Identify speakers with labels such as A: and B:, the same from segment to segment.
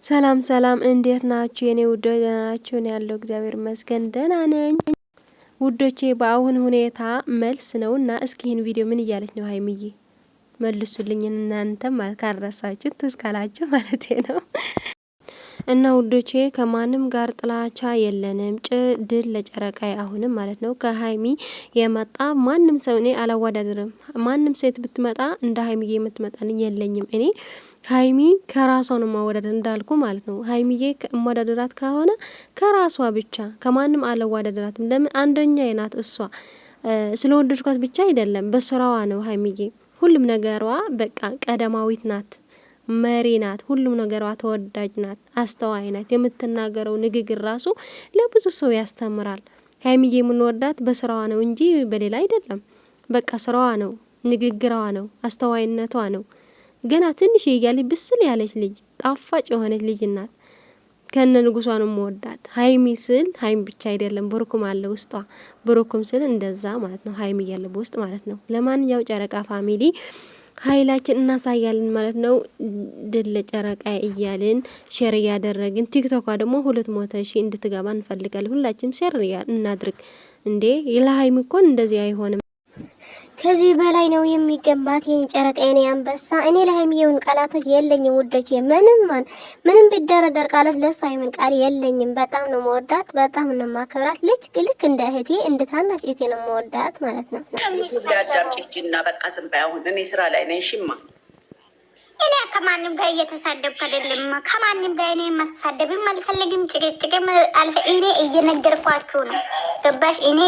A: ሰላም ሰላም እንዴት ናችሁ የኔ ውዶች? ደህና ናችሁ? እኔ ያለው እግዚአብሔር ይመስገን ደህና ነኝ ውዶቼ። በአሁን ሁኔታ መልስ ነውና እስኪ ይህን ቪዲዮ ምን እያለች ነው ሀይሚዬ? መልሱልኝ እናንተም ካልረሳችሁ ትስካላችሁ ማለት ነው። እና ውዶቼ ከማንም ጋር ጥላቻ የለንም። ድል ለጨረቃይ አሁንም ማለት ነው። ከሀይሚ የመጣ ማንም ሰው እኔ አላወዳደርም። ማንም ሴት ብትመጣ እንደ ሀይሚዬ የምትመጣልኝ የለኝም። እኔ ሀይሚ ከራሷ ነው ማወዳደር እንዳልኩ ማለት ነው። ሀይሚዬ ማወዳደራት ከሆነ ከራሷ ብቻ ከማንም አላወዳደራትም። ለምን አንደኛ ናት እሷ። ስለወደድኳት ብቻ አይደለም በስራዋ ነው። ሀይሚዬ ሁሉም ነገሯ በቃ ቀደማዊት ናት፣ መሪ ናት። ሁሉም ነገሯ ተወዳጅ ናት፣ አስተዋይ ናት። የምትናገረው ንግግር ራሱ ለብዙ ሰው ያስተምራል። ሀይሚዬ የምንወዳት በስራዋ ነው እንጂ በሌላ አይደለም። በቃ ስራዋ ነው፣ ንግግሯ ነው፣ አስተዋይነቷ ነው። ገና ትንሽ እያለች ብስል ያለች ልጅ ጣፋጭ የሆነች ልጅ ናት። ከነ ንጉሷ ነው የምወዳት። ሀይሚ ስል ሀይሚ ብቻ አይደለም ብሩክም አለ ውስጧ። ብሩክም ስል እንደዛ ማለት ነው። ሀይሚ እያለ በውስጥ ማለት ነው። ለማንኛው ጨረቃ ፋሚሊ ኃይላችን እናሳያለን ማለት ነው። ድል ለጨረቃ እያልን ሼር እያደረግን ቲክቶኳ ደግሞ 200,000 እንድትገባ እንፈልጋለን። ሁላችንም ሼር እናድርግ እንዴ! ለሀይሚ እኮ እንደዚህ አይሆንም።
B: ከዚህ በላይ ነው የሚገባት የኔ ጨረቃ የኔ አንበሳ። እኔ ለሀይሚዬውን ቃላቶች የለኝም ውዶች። ምንም ቢደረደር ቃላት ለሷ አይምን ቃል የለኝም። በጣም ነው መወዳት፣ በጣም ነው ማከብራት። ልክ እንደ እህቴ እንደ ታናሽ እህቴ ነው መወዳት ማለት ነው።
C: ዳዳምጪና በቃ ዝም በይ። አሁን እኔ ስራ ላይ ነኝ። ሽማ
D: እኔ ከማንም ጋር እየተሳደብኩ አይደለም። ከማንም ጋር እኔ መሳደብም አልፈልግም፣ ጭቅጭቅም እኔ እየነገርኳችሁ ነው። ገባሽ? እኔ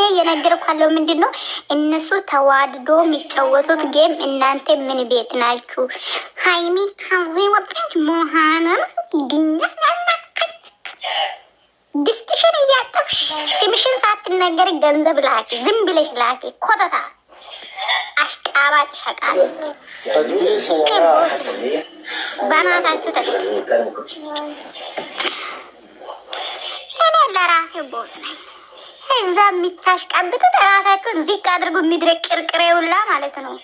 D: እየነገርኳለሁ። ምንድን ነው እነሱ ተዋድዶ የሚጫወቱት ጌም፣ እናንተ ምን ቤት ናችሁ? ሀይሚ ከዚህ ወጣች መሃናን ግኛ ድስትሽን እያጠብሽ ስምሽን ሳትነገር ገንዘብ ላኪ፣ ዝም ብለሽ ላኪ። ኮተታ አሽቃባጭ ሸቃል በናታችሁ እኔ ለራሴ ቦስ ነኝ። እዛ የሚታሽቃብጡት ራሳችሁን ዝቅ አድርጉ። የሚድረ ቅርቅሬውላ ማለት ነው።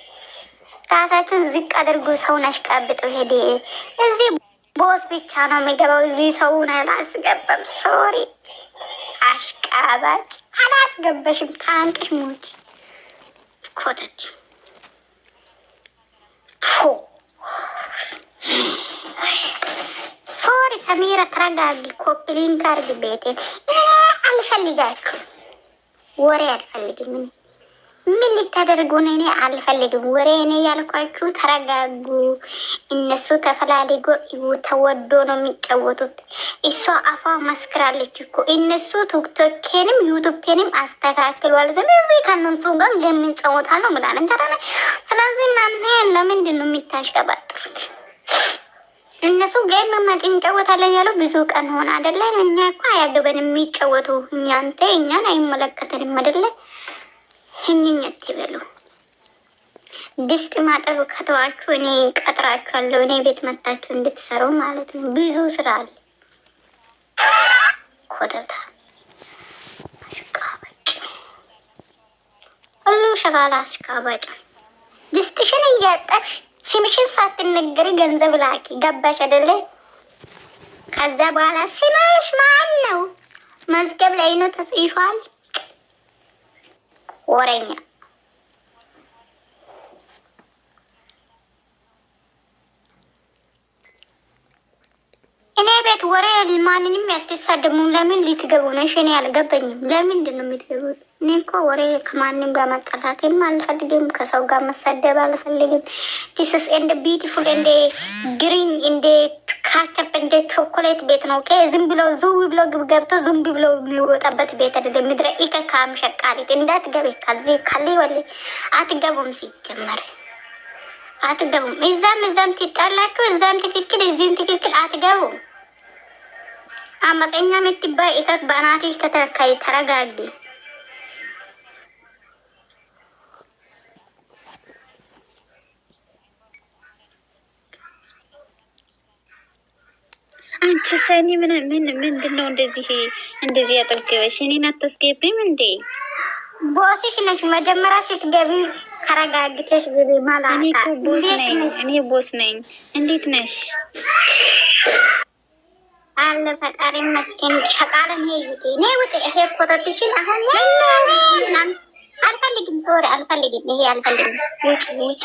D: ራሳችሁን ዝቅ አድርጉ። ሰውን አሽቃብጡ። ሄደ እዚህ ቦስ ብቻ ነው የሚገባው። እዚህ ሰውን አላስገባም። ሶሪ አሽቃባጭ አላስገበሽም። ታንቅሽ ሞች ኮተች ሶሪ ሰሚራ ተረጋጊ። ኮፕሊንግ አርግ። ቤቴ አልፈልጋችሁ፣ ወሬ አልፈልግም። ምን ልታደርጉ ነው? እኔ አልፈልግም ወሬ። እኔ ያልኳችሁ ተረጋጉ። እነሱ ተፈላልጎ ተወዶ ነው የሚጫወቱት። እሷ አፋ መስክራለች እኮ። እነሱ ቲክቶኬንም ዩቱቤንም አስተካክሏል። ስለዚህ ከነሱ ጋር የምንጫወታል ነው ምናምን ተራነ። ስለዚህ እናንተ ለምንድን ነው የሚታሽቀባጥሩት? እነሱ ጌም እንጫወታለን ያለው ብዙ ቀን ሆነ አይደለ? እኛ እኮ አያገበንም የሚጫወቱ እኛን አይመለከተንም አይደለ? ህኝኘት ይበሉ። ድስት ማጠብ ከተዋችሁ እኔ ቀጥራችኋለሁ። እኔ ቤት መታችሁ እንድትሰሩ ማለት ነው። ብዙ ስራ አለ። ኮደታ አሽቃባጭ ሁሉ ሸጋላ አሽቃባጭ። ድስትሽን እያጠብሽ ስምሽን ሳትነገሪ ገንዘብ ላኪ። ገባሽ አይደለ? ከዛ በኋላ ስምሽ ማን ነው? መዝገብ ላይ ነው ተጽፏል። ወሬኛ እኔ ቤት ወሬ ማንንም ያትሳደሙ። ለምን ልትገቡ ነሽ? እኔ አልገባኝም። ለምንድን ነው የምትገቡት? እኔ እኮ ወሬ ከማንም ጋር መጣላትም አልፈልግም፣ ከሰው ጋር መሳደብ አልፈልግም። ዲስስ እንደ ቢዩቲፉል እንደ ግሪን እንደ ካቸፕ እንደ ቾኮሌት ቤት ነው። ዝም ብሎ ዙም ብሎ ገብቶ ዝም ብሎ የሚወጣበት ቤት አይደለም። ምድረ ኢከካም ሸቃሊት እንዳትገቢ። ከዚህ ካሊ ወለ አትገቡም። ሲጀመር አትገቡም። እዛም ትጣላችሁ። እዛም ትክክል፣ እዚህም ትክክል። አትገቡም። አመፀኛ የምትባይ ኢከክ በናትሽ ተተካይ። ተረጋጊ።
E: አንቺ ሰኒ ምንድን ነው እንደዚህ ያጠገበሽ? እኔን አታስገቢም እንዴ?
D: ቦስሽ ነሽ። መጀመሪያ ስትገቢ ተረጋግተሽ ግቢ። ማለት
E: እኔ ቦስ ነኝ። እንዴት ነሽ?
D: አለ ፈጣሪ መስኪን ሸቃለን ይውጪ ነይ ውጪ። ይሄ ኮተትሽን አሁን ምናምን አልፈልግም፣ ሶሪ አልፈልግም፣ ይሄ አልፈልግም። ውጪ ውጪ።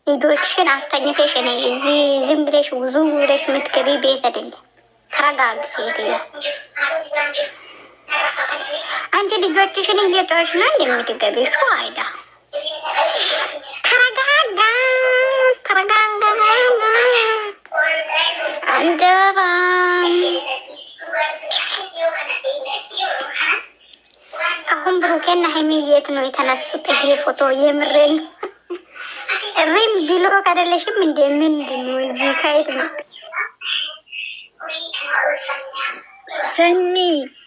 D: ልጆችሽን አስተኝተሽ ነይ። እዚህ ዝም ብለሽ ብዙ ብለሽ የምትገቢ ቤት አይደለም። ተረጋጊ ሴትዮ። አንቺ ልጆችሽን እየጫወሽ ነው እንደምትገቢ እሱ አይዳ። ተረጋጋ ተረጋጋ። አንገባ አሁን ብሩኬና ሀይሚ የት ነው የተነሱት? ይሄ ፎቶ የምሬን ሪም ቢሎ ካደለሽም እንደ ምንድን ነው እዚህ ከየት ነው?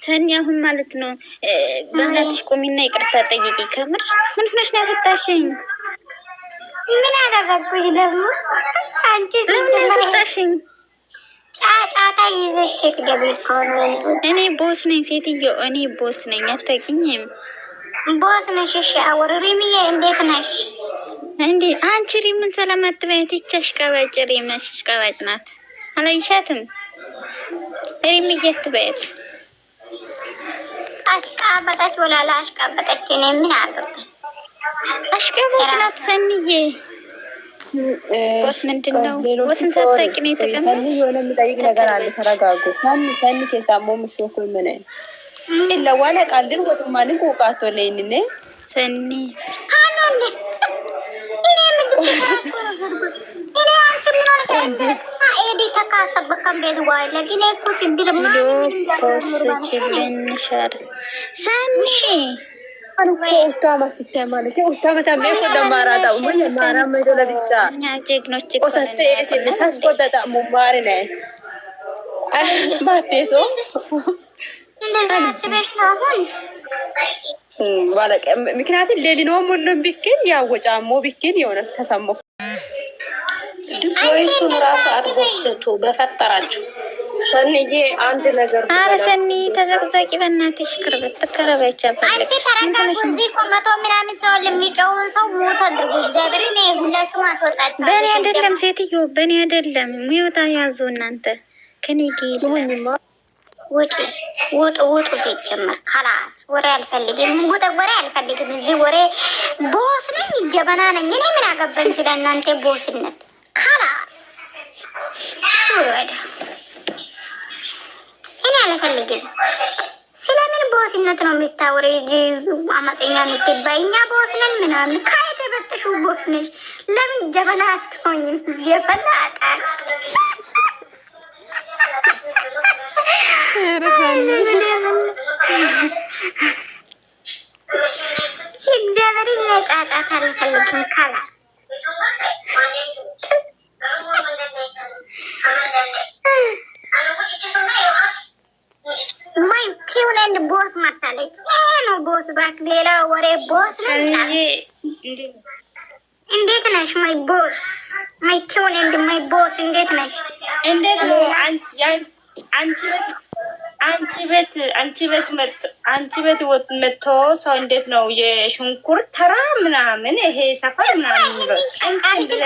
E: ሰኒ አሁን ማለት ነው በእናትሽ ቆሚና ይቅርታ ጠይቂ። ከምር ምን ሆነሽ ነው ያስወጣሽኝ?
D: ምን አደረግኩኝ ደግሞ? አንቺ
E: ያስወጣሽኝ
D: ጫጫታ ይዘሽ ስትገቢ እኮ ነው።
E: እኔ ቦስ ነኝ ሴትዮ፣ እኔ ቦስ ነኝ። አታውቂኝም?
D: ቦስ ነሽ? እሺ አወር ሪምዬ እንዴት ነሽ?
E: እንዴ አንቺ ሪምን ሰላም አትበያት። ይቺ አሽቃባጭ ሪም አሽቃባጭ ናት። አላይሻትም? ሪምዬ አትበያት።
D: አሽቃበጠች ወላላ አሽቃበጠች። እኔ ምን አገባኝ?
E: አሽቃባጭ ናት ሰኒዬ። ቦስ ምንድን ነው? ቦስን ሳታውቂ ነው የተቀመጥሽ?
F: ሰኒ የሆነ የምጠይቅ ነገር አለ። ተረጋጉ። ሰኒ ከሳሞ ምሽኮ ምን ለዋለ ቃልን ወጥማን ቆቃቶ ለይንኔ
E: ሰኒ
D: አኖኔ እኔ ኤዲ ተካሰበከም ቤት ዋይ ለኪኔ እኮ ችግር
E: ፖስችብንሻር ሰኒ
F: ኡታማት ይታይ ማለት ኡታማት አሜኮ ደማራታ ኡሙ የማራ መዶለዲሳ
E: ጀግኖች
F: ቆሰተ ሲልሳስ ቆጣጣ ሙማሪ ነይ ማቴቶ ባለቀ ምክንያት ለሊኖ ሙሉ ቢክን ያወጫሞ ቢክን የሆነ ተሰሞ
C: ወይሱን ራሱ አትጎስቱ በፈጠራችሁ። ሰኒዬ አንድ ነገር
E: አረ ሰኒ ተዘቅዘቂ በእናትሽ ቅርበት ተከረበቻ ፈለግ
D: አንቺ ተረጋጉ። እዚህ እኮ መቶ ምናምን ሰው ለሚጨውን ሰው ሞት አድርጉ። እግዚአብሔር ነው ሁላችሁም አስወጣችሁ።
E: በእኔ አይደለም ሴትዮ፣ በእኔ አይደለም። ሚውጣ ያዙ እናንተ ከኔ ጌታ
D: ውጡ ውጡ ውጡ። ሲጀመር ካላስ ወሬ አልፈልግም። ወሬ አልፈልግም። እዚህ ወሬ ቦስ ነኝ ጀበና ነኝ። እኔ ምን አገባኝ ስለ እናንተ ቦስነት? ካላስ ወሬ እኔ አልፈልግም። ስለምን ቦስነት ነው የምታወሪ? አማፀኛ የምትባይ እኛ ቦስ ነን ምናምን ካይተበጥሹ ቦስ ነሽ። ለምን ጀበና አትሆኝም? ጀበና አጣል እግዚአብሔር ይጫጣት አልፈልግም። ካላስ ማይ ኪውለን ቦስ መታለች ነው ቦስ ባክ ሌላ ወሬ ቦስ ነኝ። እንዴት ነሽ ማይ ቦስ? ማይ ኪውለን ማይ ቦስ እንዴት ነሽ?
G: እንዴት ነው አንቺ ቤት መጥቶ ሰው እንዴት ነው የሽንኩርት ተራ ምናምን ይሄ ሰፈር ምናምን ነው።
D: እንትና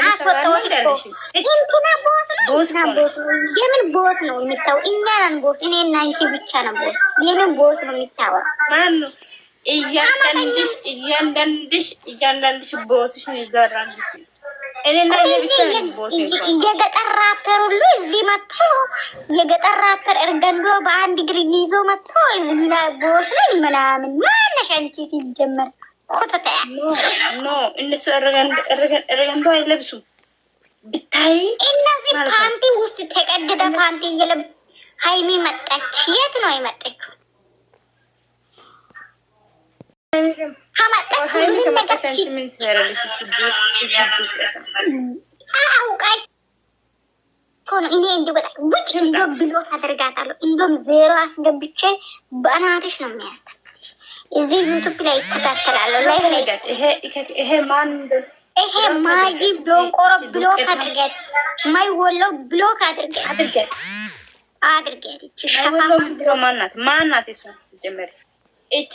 D: ቦስ ነው። የምን ቦስ ነው የሚታው? እኛ ነን ቦስ። እኔ እና አንቺ ብቻ ነው ቦስ። የምን ቦስ ነው የሚታው?
G: ማን ነው? እያንዳንድሽ ቦስሽን ይዘራል።
D: የገጠር ራፐር ሁሉ እዚህ መጥቶ የገጠር ራፐር እርገንዶ በአንድ እግር ይዞ መጥቶ እዚህ ላይ ቦስ ነኝ ምናምን ማነሽ አንቺ? ሲጀመር ኮተታ
G: ኖ እነሱ እርገንዶ አይለብሱም ብታይ።
D: እነዚህ ፓንቲ ውስጥ ተቀደደ ፓንቲ እየለብ ሀይሚ መጣች። የት ነው የመጣችው? እኔ እንዲሁ በጣም ውጭ እንደው ብሎክ አደርጋታለሁ። እንደውም ዜሮ አስገብቼ በእናትሽ ነው የሚያስተካክልሽ። እዚህ ዩቱብ ላይ ይከታተላለሁ።
G: ይሄ ማን?
D: ይሄ ማጂ ብሎንቆሮ ብሎክ አድርገት፣ ማይ ወሎ ብሎክ አድርገት።
G: ማናት? እሱ ጀመረ እቺ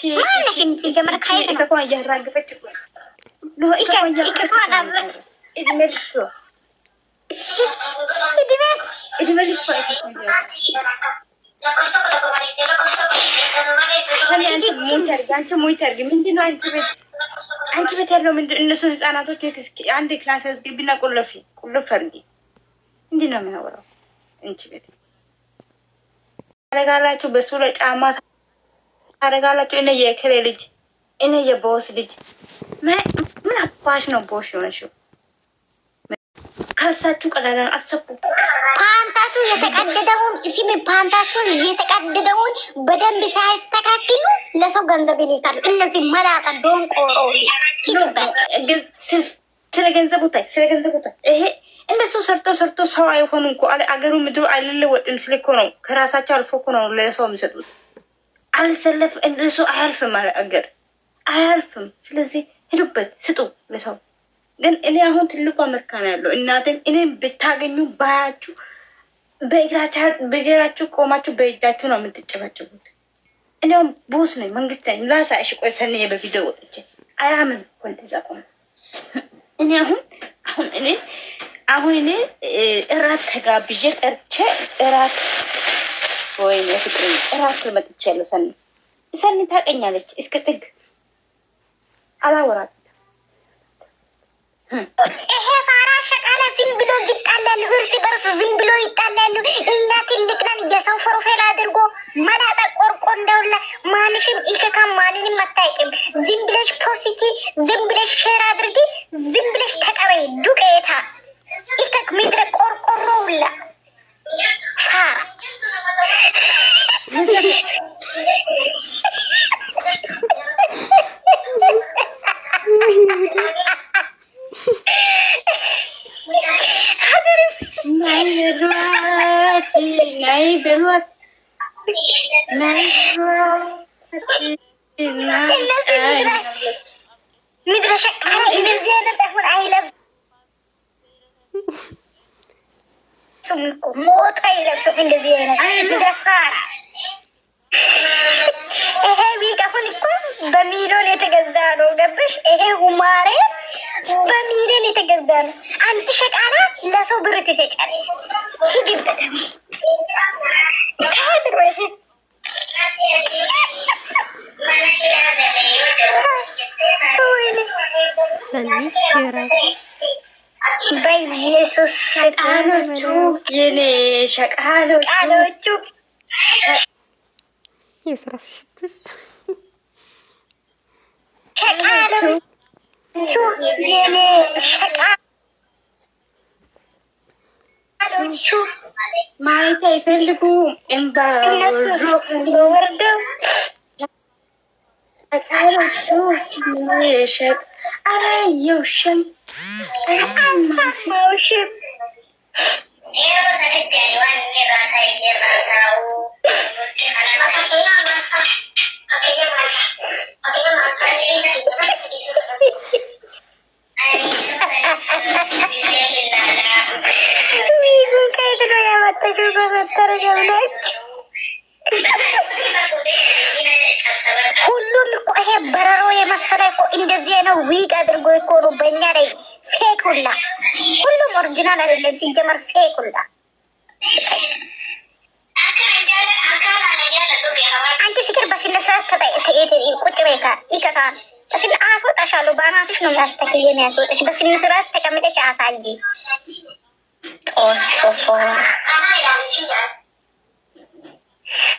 G: እያራገፈች እድሜ ልክ አንቺ ሞይተርግ ምንድነው? አንቺ ቤት ያለው ምንድን እነሱ ህጻናቶች አንድ ክላስ ያስገቢና ቁልፍ አድርጊ። ምንድን ነው የሚያወራው? አንቺ ቤት ታደርጋላችሁ፣ በሱ ላይ ጫማ ታደርጋላችሁ። እኔ የክሬ ልጅ እኔ የቦስ ልጅ ምን አባሽ ነው ቦሽ የሆነሽው? ካልሳችሁ ቀዳዳ አሰቡ።
D: ፓንታችሁ የተቀደደውን ሲሚ ፓንታችሁን የተቀደደውን በደንብ ሳያስተካክሉ ለሰው ገንዘብ ይልካሉ። እነዚህ መላጣ ዶንቆሮ
G: ስለ ገንዘቡ ታይ፣ ስለ ገንዘቡ ታይ። ይሄ እነሱ ሰርቶ ሰው አይሆኑ እኮ አገሩ ምድሩ አይለወጥም። ስለ እኮ ነው ከራሳቸው አልፎ እኮ ነው ለሰው የሚሰጡት። አልሰለፍ እነሱ አያልፍም፣ አገር አያልፍም። ስለዚህ ሂዱበት ስጡ ለሰው። ግን እኔ አሁን ትልቁ አሜሪካ ነው ያለው። እናትን እኔን ብታገኙ ባያችሁ በእግራችሁ ቆማችሁ በእጃችሁ ነው የምትጨበጭቡት። እኔም ቦስ ነኝ፣ መንግስት ነኝ። ላሳይሽ ቆይ ሰንዬ በቪዲዮ ወጥቼ አያምን ወንደዛ ቆም እኔ አሁን እኔ እራት ተጋብዤ ጠርቼ እራት ወይ ለፍቅር እራት መጥቻለሁ። ሰኒ ታቀኛለች እስከ ጥግ አላወራት።
D: ይሄ ፋራ ሸቃላ ዝም ብሎ ይጣላሉ፣ እርስ በርስ ዝም ብሎ ይጣላሉ። እኛ ትልቅ ነን። የሰው ፕሮፋይል አድርጎ መላጣ ቆርቆ እንደውላ ማንሽም ኢከካ ማንንም አታውቂም። ዝም ብለሽ ፖስቲ፣ ዝም ብለሽ ሼር አድርጊ፣ ዝም ብለሽ ተቀበይ። ዱቄታ ኢከክ ምድረ ቆርቆሮ ሁላ ፋራ ምድረ ሸቃላ እንደዚህ አይነት አሁን አይለብሱም እኮ ሞት አይለብሱም እንደዚህ አይነት ምድረ ፋራ። ይሄ ዊግ አሁን እኮ በሚሊዮን የተገዛ ነው። ገበሽ? ይሄ ሁማሬ በሚሊዮን የተገዛ ነው። አንቺ ሸቃላ ለሰው ብር ትሰጫለሽ። ሂጂበት
A: ሰኒ የራሱ
D: በኢየሱስ
G: ሸቃሎቹ የኔ ሸቃሎቹ
A: የስራ ሽቱሽ
D: ሸቃሎቹ የኔ ሸቃሎቹ
G: ማየት አይፈልጉም። እንባ
D: ወርደው
G: ሸቃሎቹ የሸቅ አላየውሽም
D: አልሰማሁሽም። ከየት ነው ያመጣሽው? በመሰረሻ ብላች ሁሉም እኮ ይሄ በረሮ የመሰለ እኮ እንደዚህ ነው። ዊግ አድርጎ እኮ ነው በእኛ ላይ ፌክ ሁላ። ሁሉም ኦሪጂናል አይደለም ሲጀመር ፌክ ሁላ። አንቺ ፍቅር በስነ ስርዓት ቁጭ በይካ ይከካ በስነ አስወጣሻለሁ። በአናትሽ ነው ያስተክል የሚያስወጣሽ። በስነ ስርዓት ተቀምጠሽ አሳጂ ጦሶፎ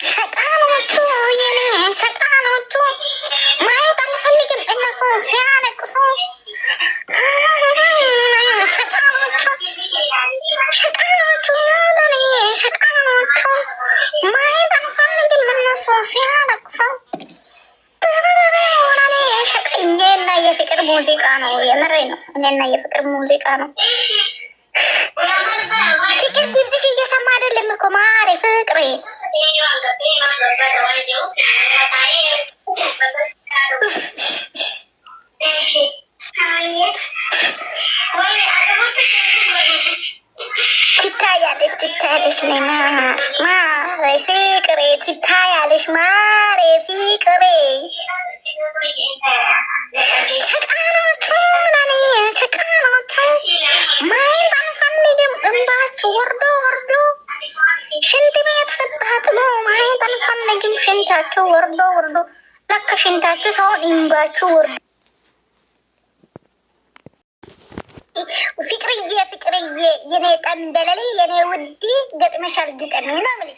D: ሸቃኖቹ የኔ ሸቃኖቹ ማየት አንፈልግም። እነሱ ሲያለቅሱ ሸቃኖቹ ያለኔ ሸቃኖቹ ማየት አንፈልግም። እነሱ ሲያለቅሱ እኔና የፍቅር ሙዚቃ ነው። የምሬ ነው። እኔና የፍቅር ሙዚቃ ነው። ፍቅር ድምፅሽ እየሰማ አይደለም እኮ ማሬ ፍቅሬ ትታያለሽ ማሬ ፍቅሬ ትታያለሽ ማሬ ፍቅሬ ሸቃኖቹ ለኔ ሸቃኖቹ ማየት አንፈልግም። እንባችሁ ወርዶ ሽንታችሁ ወርዶ ለካ ሽንታችሁ ሳይሆን እንባችሁ ወርዶ ፍቅርዬ የኔ ጠንበለሌ የኔ ውዴ ገጥመሻል ግጠሜ ነው ምን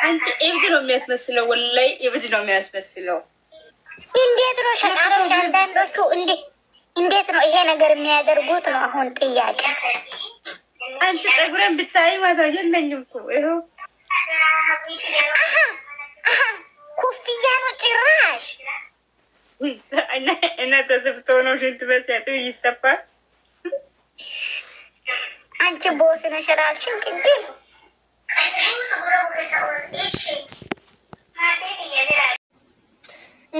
G: አንቺ እብድ ነው የሚያስመስለው፣ ወላሂ እብድ ነው የሚያስመስለው።
D: እንዴት ነው ሸቃሮች አንዳንዶቹ እንዴት ነው ይሄ ነገር የሚያደርጉት ነው አሁን ጥያቄ።
G: አንቺ ፀጉሬን ብታይ ማለት ነው የለኝም እኮ ይኸው
D: ኮፍያ ነው ጭራሽ
G: እና ተሰፍቶ ነው ሽንት በሲያጡ ይሰፋል።
D: አንቺ ቦስ ነሽ እራስሽን ቅድም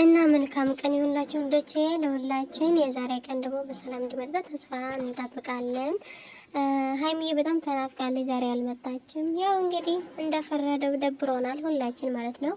B: እና መልካም ቀን ይሁንላችሁ ወንዶቼ ለሁላችን። የዛሬ ቀን ደግሞ በሰላም እንዲመጣ ተስፋ እንጠብቃለን። ሀይሚዬ በጣም ተናፍቃለች፣ ዛሬ አልመጣችም። ያው እንግዲህ እንደፈረደው ደብሮናል ሁላችን ማለት ነው።